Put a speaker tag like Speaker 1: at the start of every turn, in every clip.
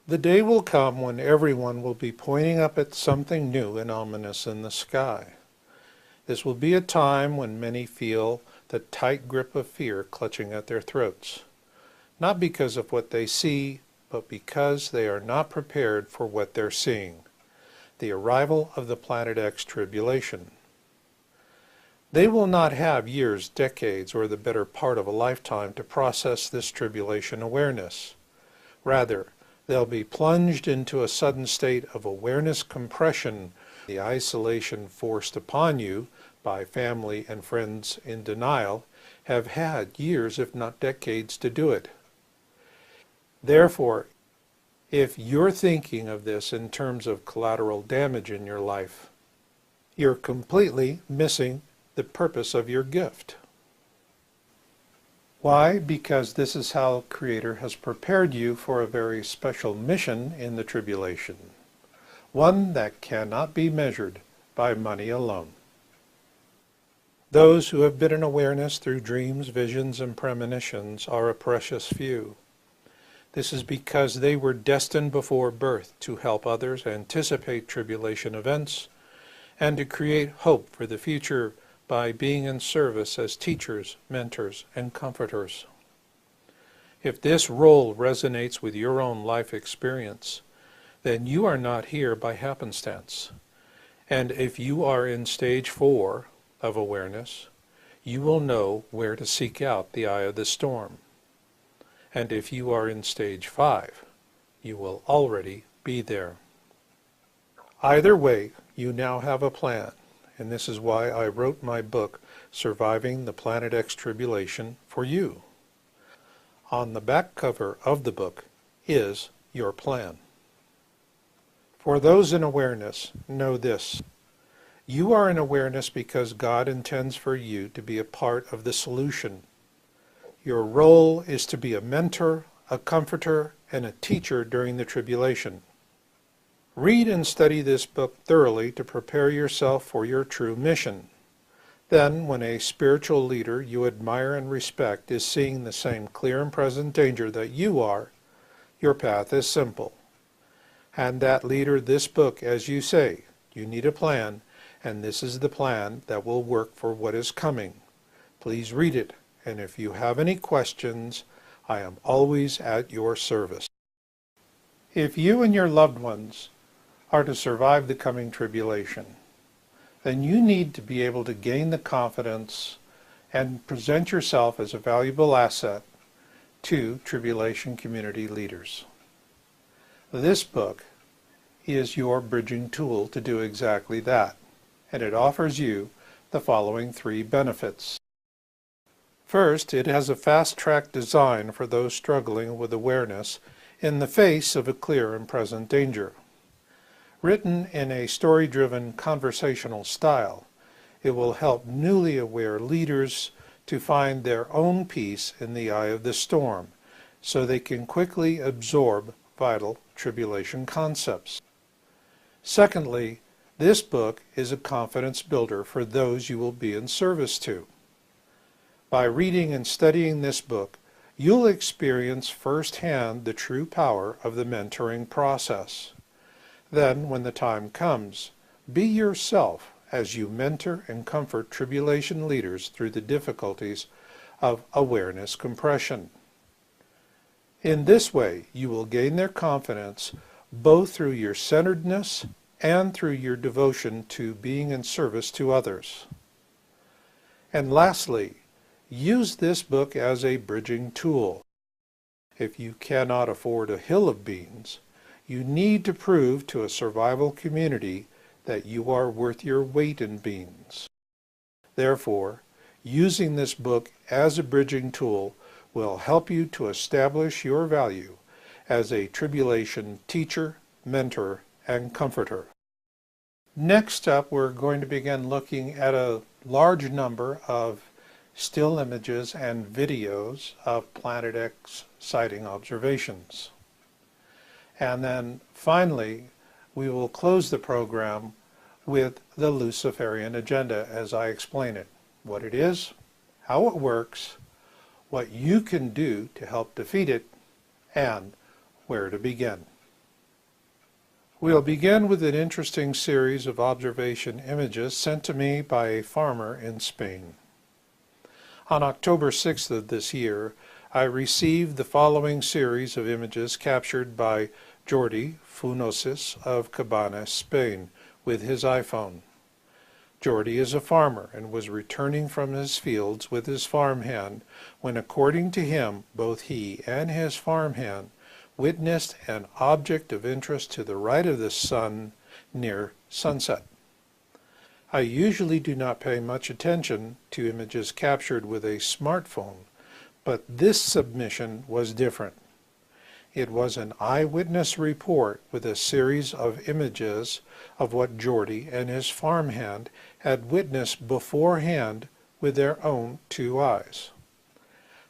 Speaker 1: The day will come when everyone will be pointing up at something new and ominous in the sky. This will be a time when many feel the tight grip of fear clutching at their throats, not because of what they see, but because they are not prepared for what they're seeing, the arrival of the Planet X tribulation. They will not have years, decades, or the better part of a lifetime to process this tribulation awareness. Rather, they'll be plunged into a sudden state of awareness compression, the isolation forced upon you by family and friends in denial have had years, if not decades, to do it. Therefore, if you're thinking of this in terms of collateral damage in your life, you're completely missing the purpose of your gift. Why? Because this is how Creator has prepared you for a very special mission in the tribulation, one that cannot be measured by money alone. Those who have been in awareness through dreams, visions, and premonitions are a precious few. This is because they were destined before birth to help others anticipate tribulation events and to create hope for the future by being in service as teachers, mentors, and comforters. If this role resonates with your own life experience, then you are not here by happenstance. And if you are in stage 4 of awareness, you will know where to seek out the eye of the storm. And if you are in stage 5, you will already be there. Either way, you now have a plan. And this is why I wrote my book, Surviving the Planet X Tribulation, for you. On the back cover of the book is your plan. For those in awareness, know this. You are in awareness because God intends for you to be a part of the solution. Your role is to be a mentor, a comforter, and a teacher during the tribulation. Read and study this book thoroughly to prepare yourself for your true mission. Then, when a spiritual leader you admire and respect is seeing the same clear and present danger that you are, your path is simple. Hand that leader this book as you say, you need a plan, and this is the plan that will work for what is coming. Please read it, and if you have any questions, I am always at your service. If you and your loved ones are to survive the coming tribulation, then you need to be able to gain the confidence and present yourself as a valuable asset to tribulation community leaders. This book is your bridging tool to do exactly that, and it offers you the following 3 benefits. First, it has a fast-track design for those struggling with awareness in the face of a clear and present danger. Written in a story-driven conversational style, it will help newly aware leaders to find their own peace in the eye of the storm, so they can quickly absorb vital tribulation concepts. Secondly, this book is a confidence builder for those you will be in service to. By reading and studying this book, you'll experience firsthand the true power of the mentoring process. Then, when the time comes, be yourself as you mentor and comfort tribulation leaders through the difficulties of awareness compression. In this way, you will gain their confidence both through your centeredness and through your devotion to being in service to others. And lastly, use this book as a bridging tool. If you cannot afford a hill of beans, you need to prove to a survival community that you are worth your weight in beans. Therefore, using this book as a bridging tool will help you to establish your value as a tribulation teacher, mentor, and comforter. Next up, we're going to begin looking at a large number of still images and videos of Planet X sighting observations. And then finally, we will close the program with the Luciferian agenda as I explain it. What it is, how it works, what you can do to help defeat it, and where to begin. We'll begin with an interesting series of observation images sent to me by a farmer in Spain. On October 6th of this year, I received the following series of images captured by Jordi Funosis of Cabanas, Spain, with his iPhone. Jordi is a farmer and was returning from his fields with his farmhand when, according to him, both he and his farmhand witnessed an object of interest to the right of the sun near sunset. I usually do not pay much attention to images captured with a smartphone, but this submission was different. It was an eyewitness report with a series of images of what Jordi and his farmhand had witnessed beforehand with their own two eyes.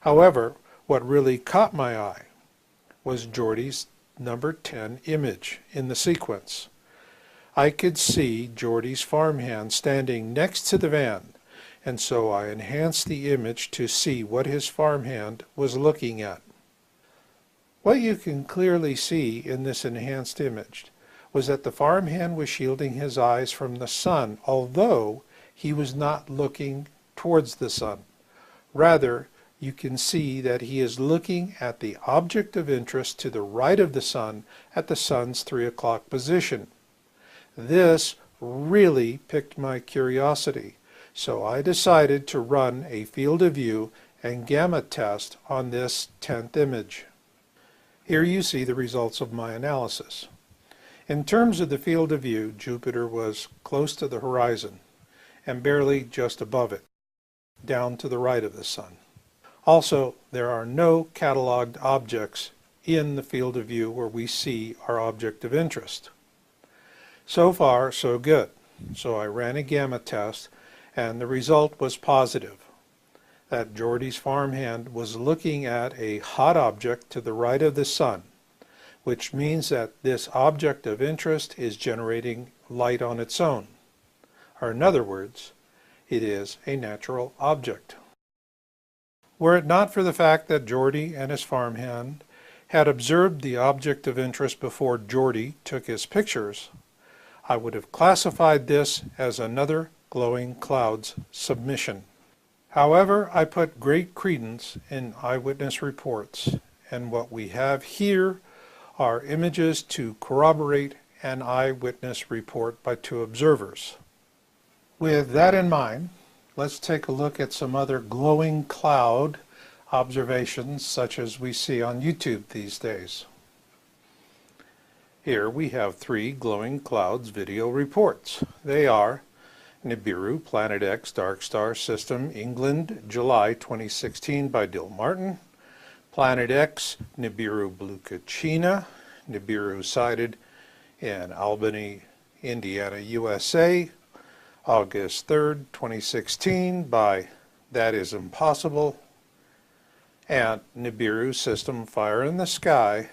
Speaker 1: However, what really caught my eye was Jordi's number 10 image in the sequence. I could see Jordi's farmhand standing next to the van, and so I enhanced the image to see what his farmhand was looking at. What you can clearly see in this enhanced image was that the farmhand was shielding his eyes from the sun, although he was not looking towards the sun. Rather, you can see that he is looking at the object of interest to the right of the sun at the sun's 3 o'clock position. This really piqued my curiosity, so I decided to run a field of view and gamma test on this 10th image. Here you see the results of my analysis. In terms of the field of view, Jupiter was close to the horizon and barely just above it, down to the right of the sun. Also, there are no cataloged objects in the field of view where we see our object of interest. So far, so good. So I ran a gamma test, and the result was positive, that Jordi's farmhand was looking at a hot object to the right of the sun, which means that this object of interest is generating light on its own. Or in other words, it is a natural object. Were it not for the fact that Jordi and his farmhand had observed the object of interest before Jordi took his pictures, I would have classified this as another glowing clouds submission. However, I put great credence in eyewitness reports, and what we have here are images to corroborate an eyewitness report by two observers. With that in mind, let's take a look at some other glowing cloud observations such as we see on YouTube these days. Here we have 3 glowing clouds video reports. They are Nibiru, Planet X Dark Star System, England, July 2016 by Dill Martin. Planet X, Nibiru Blue Kachina, Nibiru sighted in Albany, Indiana, USA, August 3rd, 2016 by That Is Impossible. And Nibiru System Fire in the Sky,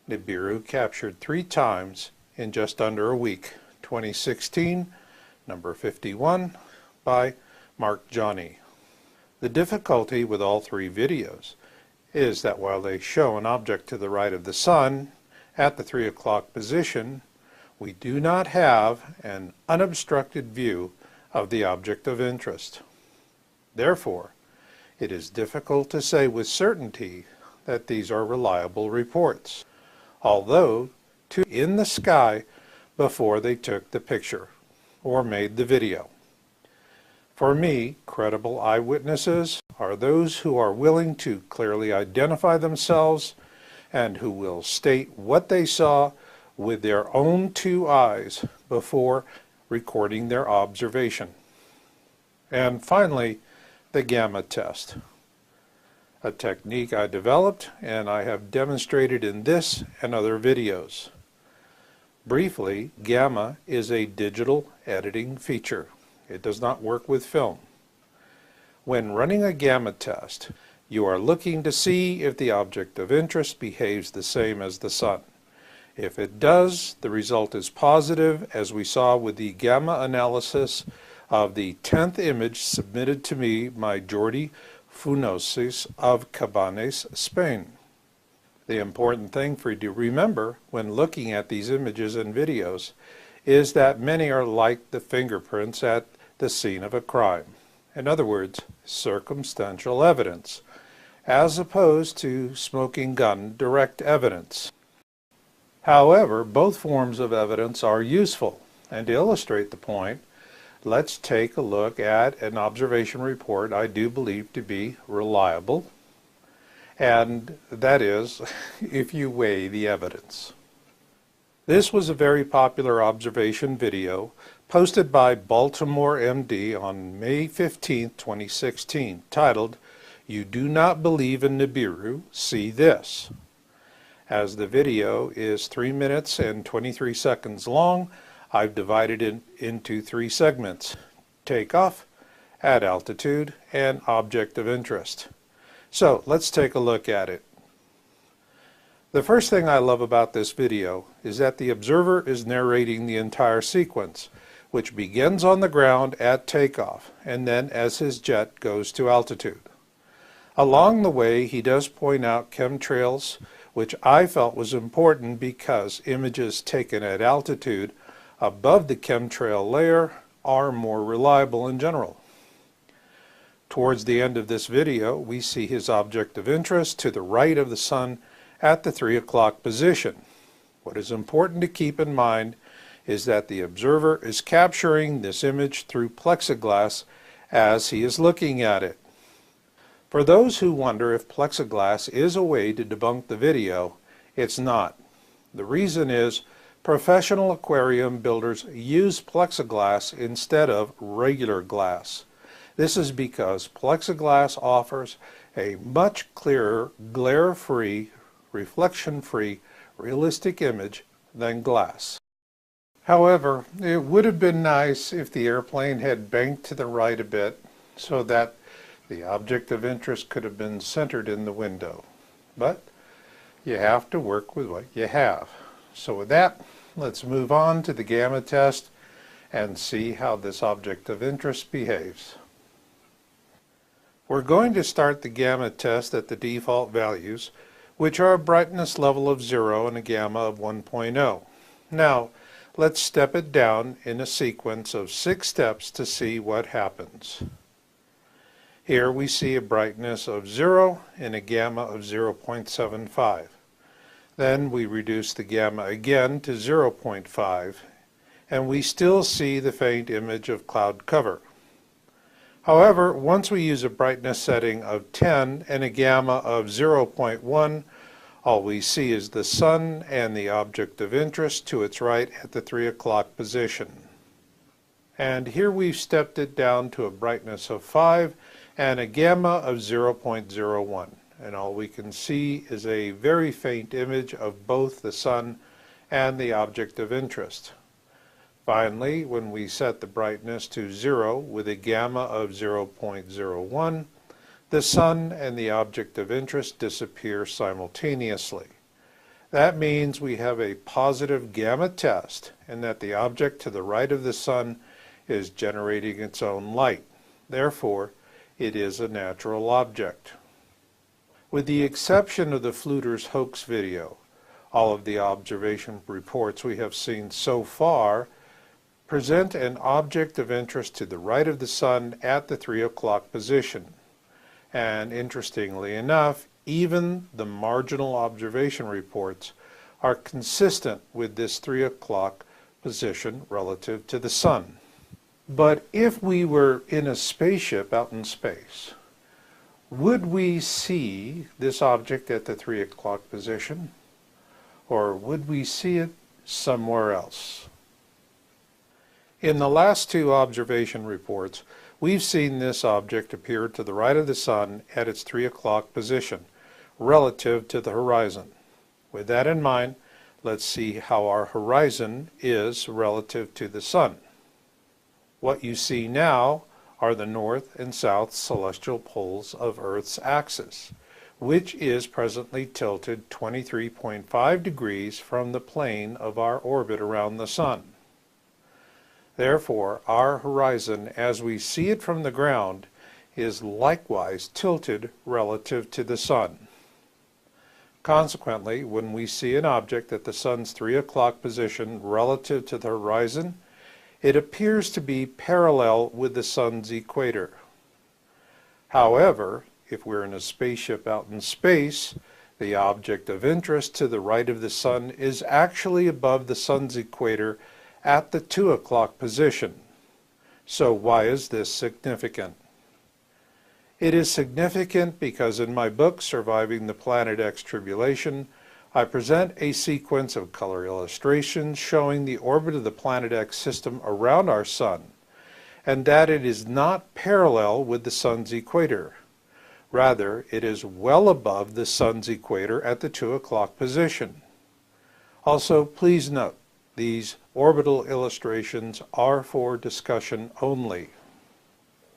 Speaker 1: Nibiru captured 3 times in just under a week, 2016, number 51, by Mark Johnny. The difficulty with all 3 videos is that while they show an object to the right of the sun at the 3 o'clock position, we do not have an unobstructed view of the object of interest. Therefore, it is difficult to say with certainty that these are reliable reports, although 2 in the sky before they took the picture or made the video. For me, credible eyewitnesses are those who are willing to clearly identify themselves and who will state what they saw with their own 2 eyes before recording their observation. And finally, the gamma test, a technique I developed and I have demonstrated in this and other videos. Briefly, gamma is a digital editing feature. It does not work with film. When running a gamma test, you are looking to see if the object of interest behaves the same as the sun. If it does, the result is positive, as we saw with the gamma analysis of the 10th image submitted to me by Jordi Funosis of Cabanes, Spain. The important thing for you to remember when looking at these images and videos is that many are like the fingerprints at the scene of a crime. In other words, circumstantial evidence, as opposed to smoking gun direct evidence. However, both forms of evidence are useful, and to illustrate the point, let's take a look at an observation report I do believe to be reliable, and that is, if you weigh the evidence. This was a very popular observation video posted by Baltimore MD on May 15, 2016, titled, "You Do Not Believe in Nibiru? See This." As the video is 3 minutes and 23 seconds long, I've divided it into 3 segments: takeoff, at altitude, and object of interest. So let's take a look at it. The first thing I love about this video is that the observer is narrating the entire sequence, which begins on the ground at takeoff and then as his jet goes to altitude. Along the way, he does point out chemtrails, which I felt was important because images taken at altitude above the chemtrail layer are more reliable in general. Towards the end of this video, we see his object of interest to the right of the sun at the 3 o'clock position. What is important to keep in mind is that the observer is capturing this image through plexiglass as he is looking at it. For those who wonder if plexiglass is a way to debunk the video, it's not. The reason is professional aquarium builders use plexiglass instead of regular glass. This is because plexiglass offers a much clearer, glare-free, reflection-free, realistic image than glass. However, it would have been nice if the airplane had banked to the right a bit so that the object of interest could have been centered in the window. But you have to work with what you have. So with that, let's move on to the gamma test and see how this object of interest behaves. We're going to start the gamma test at the default values, which are a brightness level of 0 and a gamma of 1.0. Now, let's step it down in a sequence of 6 steps to see what happens. Here we see a brightness of 0 and a gamma of 0.75. Then we reduce the gamma again to 0.5, and we still see the faint image of cloud cover. However, once we use a brightness setting of 10 and a gamma of 0.1, all we see is the sun and the object of interest to its right at the 3 o'clock position. And here we've stepped it down to a brightness of 5 and a gamma of 0.01. And all we can see is a very faint image of both the sun and the object of interest. Finally, when we set the brightness to 0 with a gamma of 0.01, the sun and the object of interest disappear simultaneously. That means we have a positive gamma test and that the object to the right of the sun is generating its own light. Therefore, it is a natural object. With the exception of the Fluters hoax video, all of the observation reports we have seen so far present an object of interest to the right of the sun at the 3 o'clock position. And interestingly enough, even the marginal observation reports are consistent with this 3 o'clock position relative to the sun. But if we were in a spaceship out in space, would we see this object at the 3 o'clock position? Or would we see it somewhere else? In the last 2 observation reports, we've seen this object appear to the right of the sun at its 3 o'clock position, relative to the horizon. With that in mind, let's see how our horizon is relative to the sun. What you see now are the north and south celestial poles of Earth's axis, which is presently tilted 23.5 degrees from the plane of our orbit around the Sun. Therefore, our horizon, as we see it from the ground, is likewise tilted relative to the Sun. Consequently, when we see an object at the Sun's 3 o'clock position relative to the horizon, it appears to be parallel with the Sun's equator. However, if we're in a spaceship out in space, the object of interest to the right of the Sun is actually above the Sun's equator at the 2 o'clock position. So why is this significant? It is significant because in my book, Surviving the Planet X Tribulation, I present a sequence of color illustrations showing the orbit of the Planet X system around our Sun, and that it is not parallel with the Sun's equator. Rather, it is well above the Sun's equator at the 2 o'clock position. Also, please note, these orbital illustrations are for discussion only.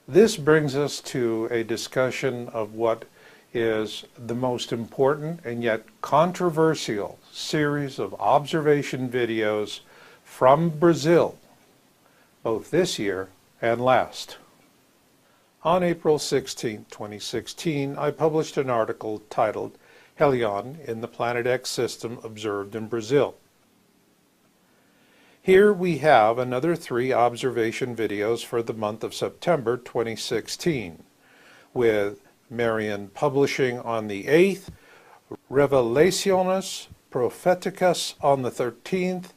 Speaker 1: This brings us to a discussion of what is the most important and yet controversial series of observation videos from Brazil, both this year and last. On April 16, 2016, I published an article titled Helion in the Planet X System Observed in Brazil. Here we have another 3 observation videos for the month of September 2016, with Marian publishing on the 8th, Revelaciones Proféticas on the 13th,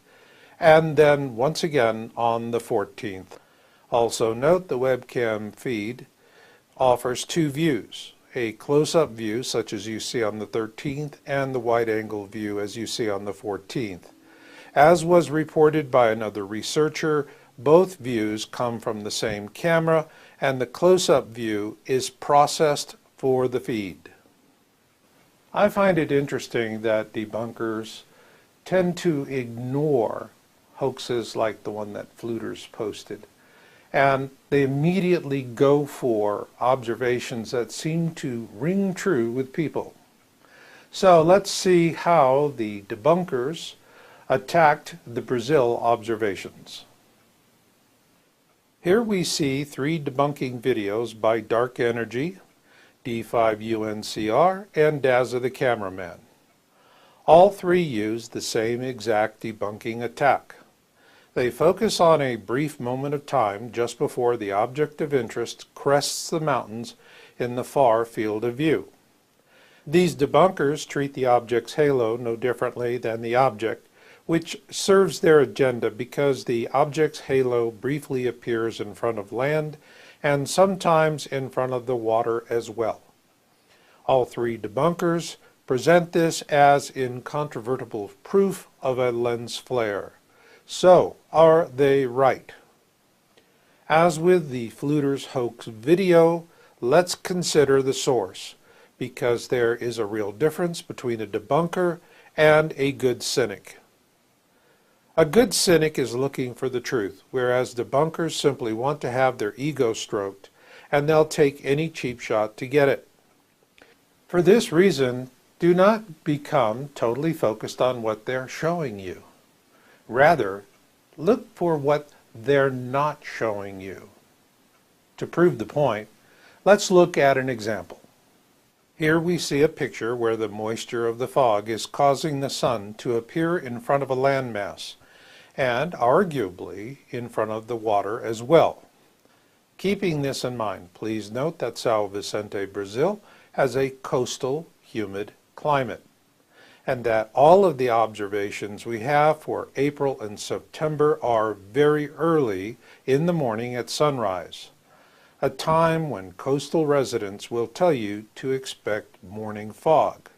Speaker 1: and then once again on the 14th. Also note the webcam feed offers 2 views, a close-up view such as you see on the 13th and the wide-angle view as you see on the 14th. As was reported by another researcher, both views come from the same camera, and the close-up view is processed for the feed. I find it interesting that debunkers tend to ignore hoaxes like the one that Fluters posted, and they immediately go for observations that seem to ring true with people. So let's see how the debunkers attacked the Brazil observations. Here we see 3 debunking videos by Dark Energy, D5UNCR, and Dazza the Cameraman. All 3 use the same exact debunking attack. They focus on a brief moment of time just before the object of interest crests the mountains in the far field of view. These debunkers treat the object's halo no differently than the object, which serves their agenda because the object's halo briefly appears in front of land and sometimes in front of the water as well. All 3 debunkers present this as incontrovertible proof of a lens flare. So, are they right? As with the Fluters hoax video, let's consider the source, because there is a real difference between a debunker and a good cynic. A good cynic is looking for the truth, whereas debunkers simply want to have their ego stroked, and they'll take any cheap shot to get it. For this reason, do not become totally focused on what they're showing you. Rather, look for what they're not showing you. To prove the point, let's look at an example. Here we see a picture where the moisture of the fog is causing the sun to appear in front of a landmass, and arguably in front of the water as well. Keeping this in mind, please note that São Vicente, Brazil has a coastal, humid climate, and that all of the observations we have for April and September are very early in the morning at sunrise, a time when coastal residents will tell you to expect morning fog.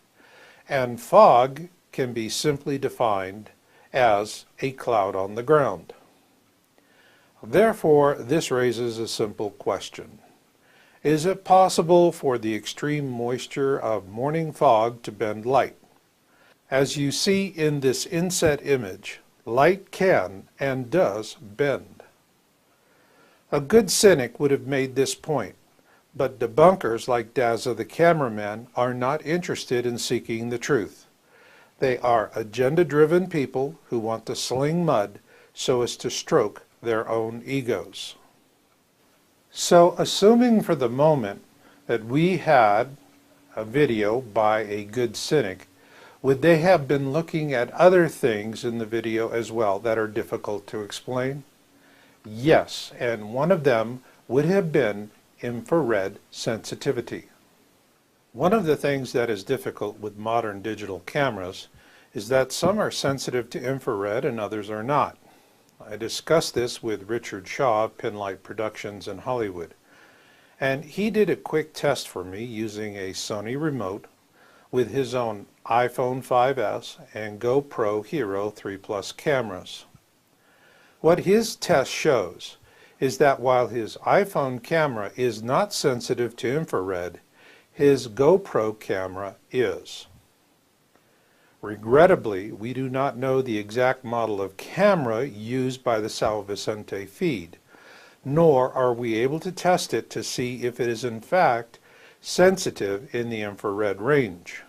Speaker 1: And fog can be simply defined as a cloud on the ground. Therefore, this raises a simple question. Is it possible for the extreme moisture of morning fog to bend light? As you see in this inset image, light can and does bend. A good cynic would have made this point, But debunkers like Dazza the cameraman are not interested in seeking the truth. They are agenda-driven people who want to sling mud so as to stroke their own egos. So, assuming for the moment that we had a video by a good cynic, would they have been looking at other things in the video as well that are difficult to explain? Yes, and one of them would have been infrared sensitivity. One of the things that is difficult with modern digital cameras is that some are sensitive to infrared and others are not. I discussed this with Richard Shaw of Pinlight Productions in Hollywood, and he did a quick test for me using a Sony remote with his own iPhone 5S and GoPro Hero 3 Plus cameras. What his test shows is that while his iPhone camera is not sensitive to infrared, his GoPro camera is. Regrettably, we do not know the exact model of camera used by the Sal Vicente feed, nor are we able to test it to see if it is in fact sensitive in the infrared range.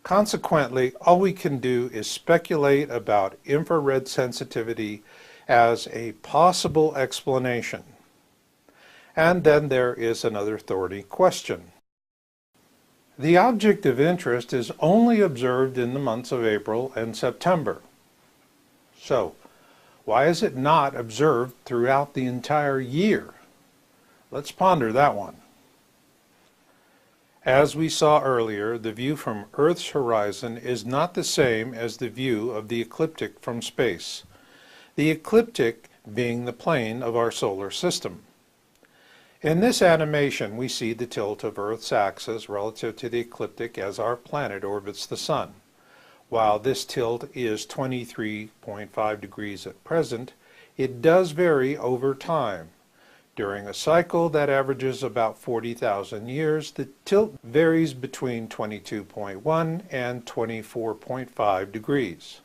Speaker 1: Consequently, all we can do is speculate about infrared sensitivity as a possible explanation. And then there is another thorny question. The object of interest is only observed in the months of April and September. So, why is it not observed throughout the entire year? Let's ponder that one. As we saw earlier, the view from Earth's horizon is not the same as the view of the ecliptic from space, the ecliptic being the plane of our solar system. In this animation, we see the tilt of Earth's axis relative to the ecliptic as our planet orbits the Sun. While this tilt is 23.5 degrees at present, it does vary over time. During a cycle that averages about 40,000 years, the tilt varies between 22.1 and 24.5 degrees.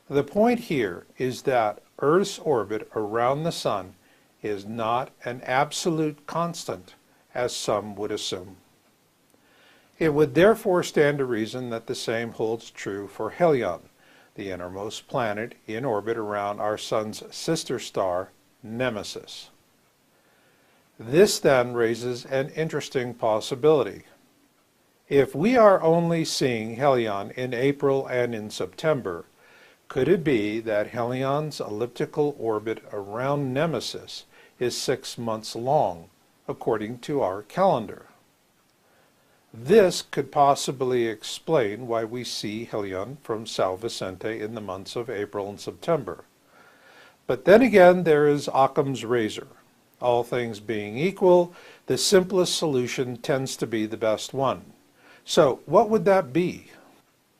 Speaker 1: The point here is that Earth's orbit around the Sun is not an absolute constant, as some would assume. It would therefore stand to reason that the same holds true for Helion, the innermost planet in orbit around our Sun's sister star, Nemesis. This then raises an interesting possibility. If we are only seeing Helion in April and in September, could it be that Helion's elliptical orbit around Nemesis is 6 months long, according to our calendar? This could possibly explain why we see Helion from Sal Vicente in the months of April and September. But then again, there is Occam's razor. All things being equal, the simplest solution tends to be the best one. So what would that be?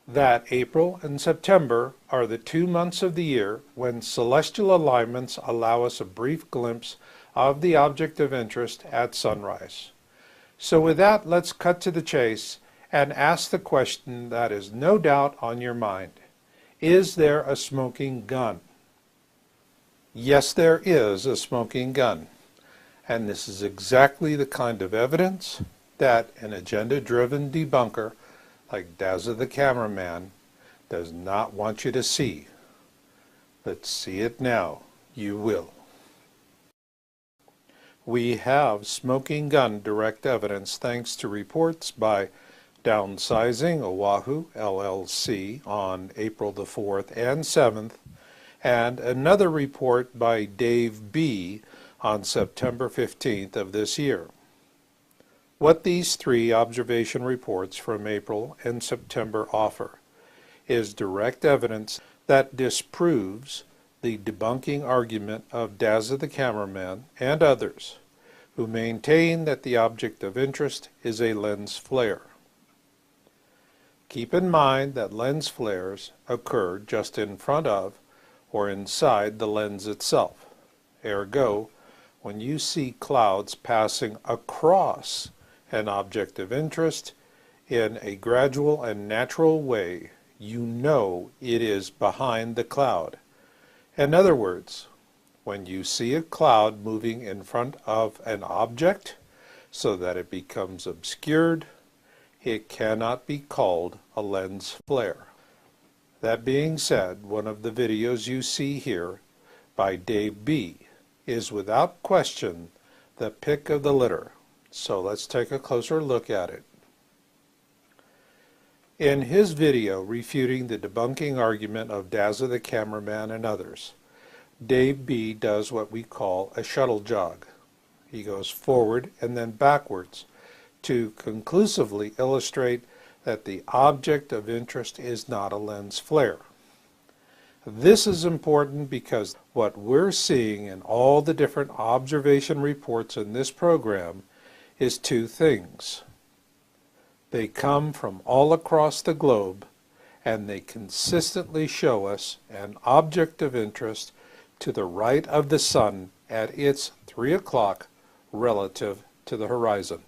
Speaker 1: That April and September are the 2 months of the year when celestial alignments allow us a brief glimpse of the object of interest at sunrise. So with that, let's cut to the chase and ask the question that is no doubt on your mind. Is there a smoking gun? Yes, there is a smoking gun. And this is exactly the kind of evidence that an agenda-driven debunker like Dazza the cameraman does not want you to see. But see it now, you will. We have smoking gun direct evidence thanks to reports by Downsizing Oahu, LLC on April the 4th and 7th, and another report by Dave B. on September 15th of this year. What these 3 observation reports from April and September offer is direct evidence that disproves the debunking argument of Dazza the cameraman and others who maintain that the object of interest is a lens flare. Keep in mind that lens flares occur just in front of or inside the lens itself. Ergo, when you see clouds passing across an object of interest in a gradual and natural way, you know it is behind the cloud. In other words, when you see a cloud moving in front of an object, so that it becomes obscured. It cannot be called a lens flare. That being said, one of the videos you see here by Dave B. is without question the pick of the litter. So let's take a closer look at it. In his video refuting the debunking argument of Dazza the cameraman and others, Dave B. does what we call a shuttle jog. He goes forward and then backwards to conclusively illustrate that the object of interest is not a lens flare. This is important because what we're seeing in all the different observation reports in this program is two things. They come from all across the globe, and they consistently show us an object of interest to the right of the sun at its 3 o'clock relative to the horizon.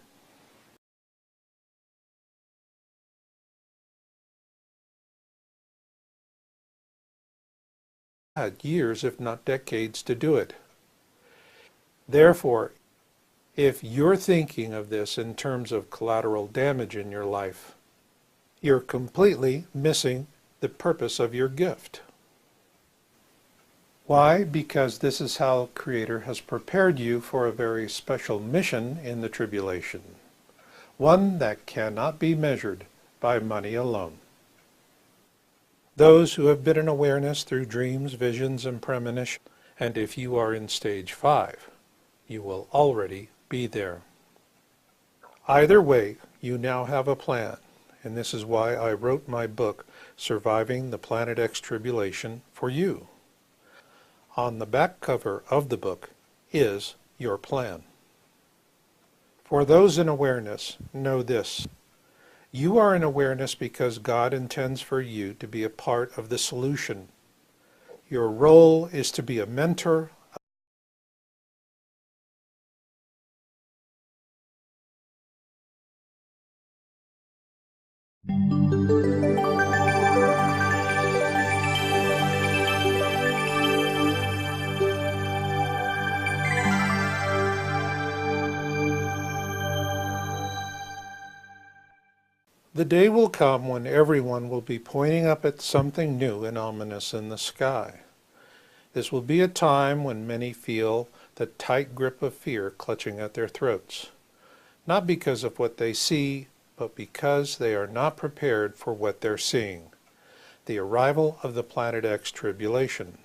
Speaker 1: Had years, if not decades, to do it. Therefore, if you're thinking of this in terms of collateral damage in your life, you're completely missing the purpose of your gift. Why? Because this is how Creator has prepared you for a very special mission in the tribulation, one that cannot be measured by money alone. Those who have been in awareness through dreams, visions, and premonition, and if you are in stage 5, you will already be there. Either way, you now have a plan, and this is why I wrote my book, Surviving the Planet X Tribulation, for you. On the back cover of the book is your plan. For those in awareness, know this. You are in awareness because God intends for you to be a part of the solution. Your role is to be a mentor, The day will come when everyone will be pointing up at something new and ominous in the sky. This will be a time when many feel the tight grip of fear clutching at their throats, not because of what they see, but because they are not prepared for what they're seeing, the arrival of the Planet X tribulation.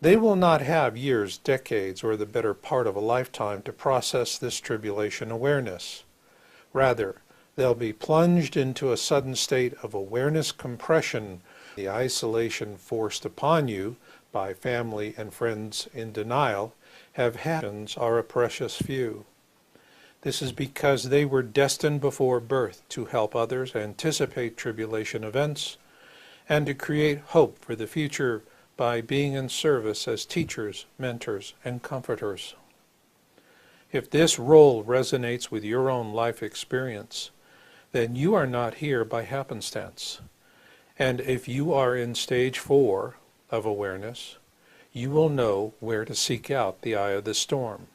Speaker 1: They will not have years, decades, or the better part of a lifetime to process this tribulation awareness. Rather, they'll be plunged into a sudden state of awareness compression, the isolation forced upon you by family and friends in denial have happened are a precious few. This is because they were destined before birth to help others anticipate tribulation events and to create hope for the future by being in service as teachers, mentors, and comforters. If this role resonates with your own life experience, then you are not here by happenstance. And if you are in stage 4 of awareness, you will know where to seek out the eye of the storm.